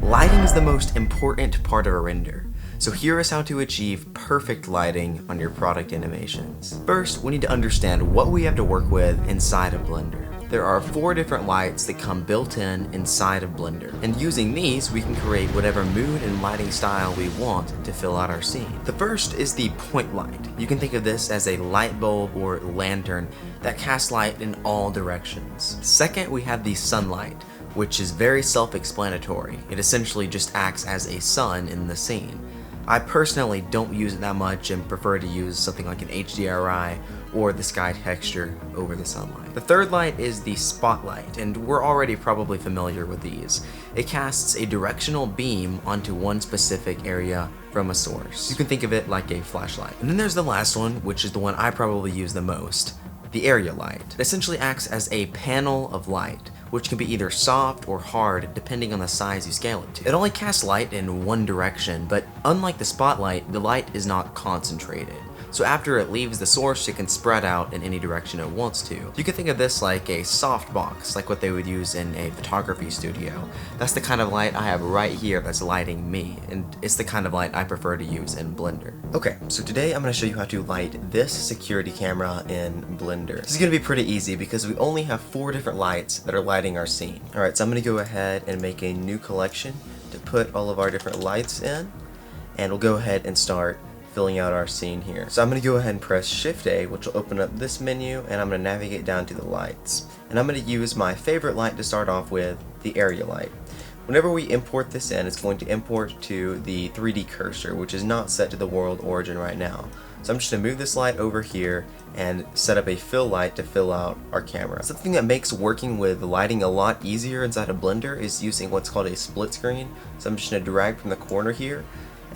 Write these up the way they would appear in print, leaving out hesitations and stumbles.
Lighting is the most important part of a render, so here is how to achieve perfect lighting on your product animations. First, we need to understand what we have to work with inside of Blender. There are 4 different lights that come built in inside of Blender, and using these we can create whatever mood and lighting style we want to fill out our scene. The first is the point light. You can think of this as a light bulb or lantern that casts light in all directions. Second, we have the sunlight, which is very self-explanatory. It essentially just acts as a sun in the scene. I personally don't use it that much and prefer to use something like an HDRI or the sky texture over the sunlight. The third light is the spotlight, and we're already probably familiar with these. It casts a directional beam onto one specific area from a source. You can think of it like a flashlight. And then there's the last one, which is the one I probably use the most, the area light. It essentially acts as a panel of light, which can be either soft or hard depending on the size you scale it to. It only casts light in one direction, but unlike the spotlight, the light is not concentrated. So after it leaves the source, it can spread out in any direction it wants to. You can think of this like a soft box, like what they would use in a photography studio. That's the kind of light I have right here that's lighting me, and it's the kind of light I prefer to use in Blender. Okay, so today I'm going to show you how to light this security camera in Blender. This is going to be pretty easy because we only have 4 different lights that are lighting our scene. Alright, so I'm going to go ahead and make a new collection to put all of our different lights in, and we'll go ahead and start filling out our scene here. So I'm going to go ahead and press Shift A, which will open up this menu, and I'm going to navigate down to the lights. And I'm going to use my favorite light to start off with, the area light. Whenever we import this in, it's going to import to the 3D cursor, which is not set to the world origin right now. So I'm just going to move this light over here and set up a fill light to fill out our camera. Something that makes working with lighting a lot easier inside of Blender is using what's called a split screen. So I'm just going to drag from the corner here,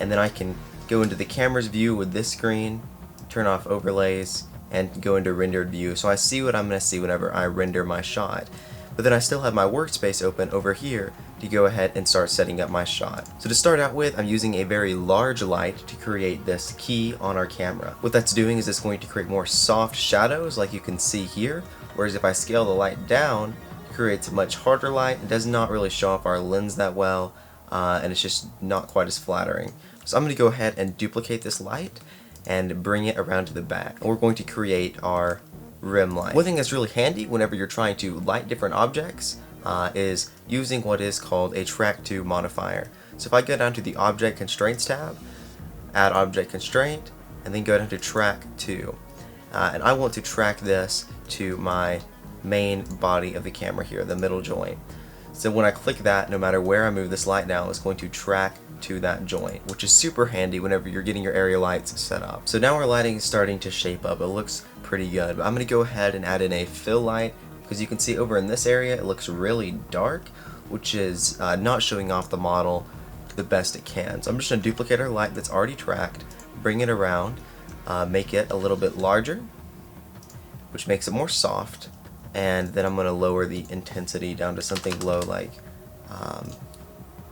and then I can go into the camera's view with this screen, turn off overlays, and go into rendered view. So I see what I'm going to see whenever I render my shot. But then I still have my workspace open over here to go ahead and start setting up my shot. So to start out with, I'm using a very large light to create this key on our camera. What that's doing is it's going to create more soft shadows like you can see here, whereas if I scale the light down, it creates a much harder light. It does not really show off our lens that well, and it's just not quite as flattering. So I'm going to go ahead and duplicate this light and bring it around to the back. And we're going to create our rim light. One thing that's really handy whenever you're trying to light different objects is using what is called a track to modifier. So if I go down to the Object Constraints tab, add Object Constraint, and then go down to Track to. And I want to track this to my main body of the camera here, the middle joint. So when I click that, no matter where I move this light now, it's going to track to that joint, which is super handy whenever you're getting your area lights set up. So now our lighting is starting to shape up. It looks pretty good. But I'm going to go ahead and add in a fill light, because you can see over in this area it looks really dark, which is not showing off the model the best it can. So I'm just going to duplicate our light that's already tracked, bring it around, make it a little bit larger, which makes it more soft, and then I'm going to lower the intensity down to something low like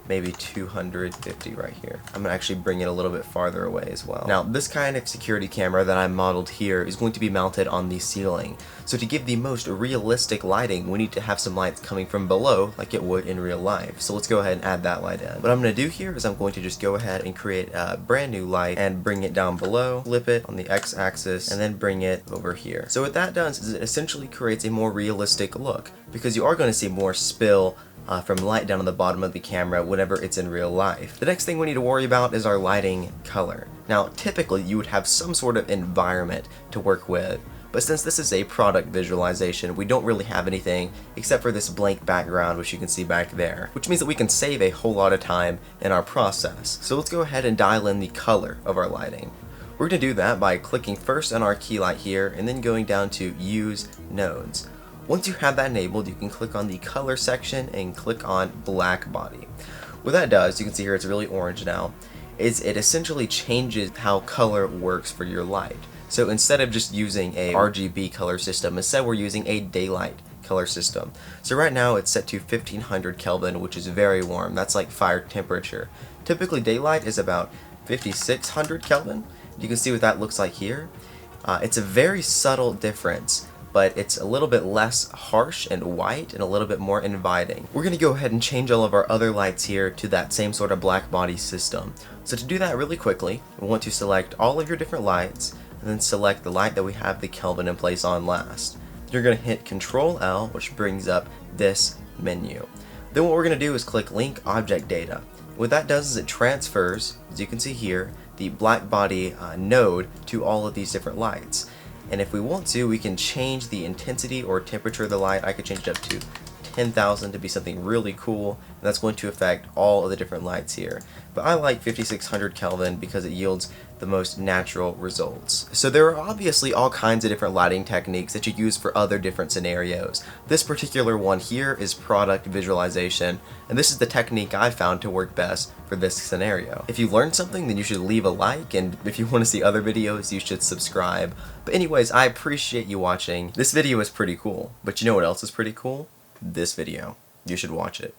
maybe 250 right here. I'm going to actually bring it a little bit farther away as well. Now this kind of security camera that I modeled here is going to be mounted on the ceiling. So to give the most realistic lighting, we need to have some lights coming from below like it would in real life. So let's go ahead and add that light in. What I'm going to do here is I'm going to just go ahead and create a brand new light and bring it down below, flip it on the x-axis, and then bring it over here. So what that does is it essentially creates a more realistic look, because you are going to see more spill from light down on the bottom of the camera whenever it's in real life. The next thing we need to worry about is our lighting color. Now typically you would have some sort of environment to work with, but since this is a product visualization, we don't really have anything except for this blank background, which you can see back there, which means that we can save a whole lot of time in our process. So let's go ahead and dial in the color of our lighting. We're going to do that by clicking first on our key light here and then going down to Use Nodes. Once you have that enabled, you can click on the color section and click on black body. What that does, you can see here it's really orange now, is it essentially changes how color works for your light. So instead of just using a RGB color system, instead we're using a daylight color system. So right now it's set to 1500 Kelvin, which is very warm. That's like fire temperature. Typically daylight is about 5600 Kelvin. You can see what that looks like here. It's a very subtle difference but it's a little bit less harsh and white and a little bit more inviting. We're going to go ahead and change all of our other lights here to that same sort of black body system. So to do that really quickly, we want to select all of your different lights and then select the light that we have the Kelvin in place on last. You're going to hit Control L, which brings up this menu. Then what we're going to do is click Link Object Data. What that does is it transfers, as you can see here, the black body node to all of these different lights. And if we want to, we can change the intensity or temperature of the light. I could change it up to 10,000 to be something really cool, and that's going to affect all of the different lights here. But I like 5600 Kelvin because it yields the most natural results. So there are obviously all kinds of different lighting techniques that you use for other different scenarios. This particular one here is product visualization, and this is the technique I found to work best for this scenario. If you learned something, then you should leave a like, and if you want to see other videos, you should subscribe. But anyways, I appreciate you watching. This video is pretty cool, but you know what else is pretty cool? This video. You should watch it.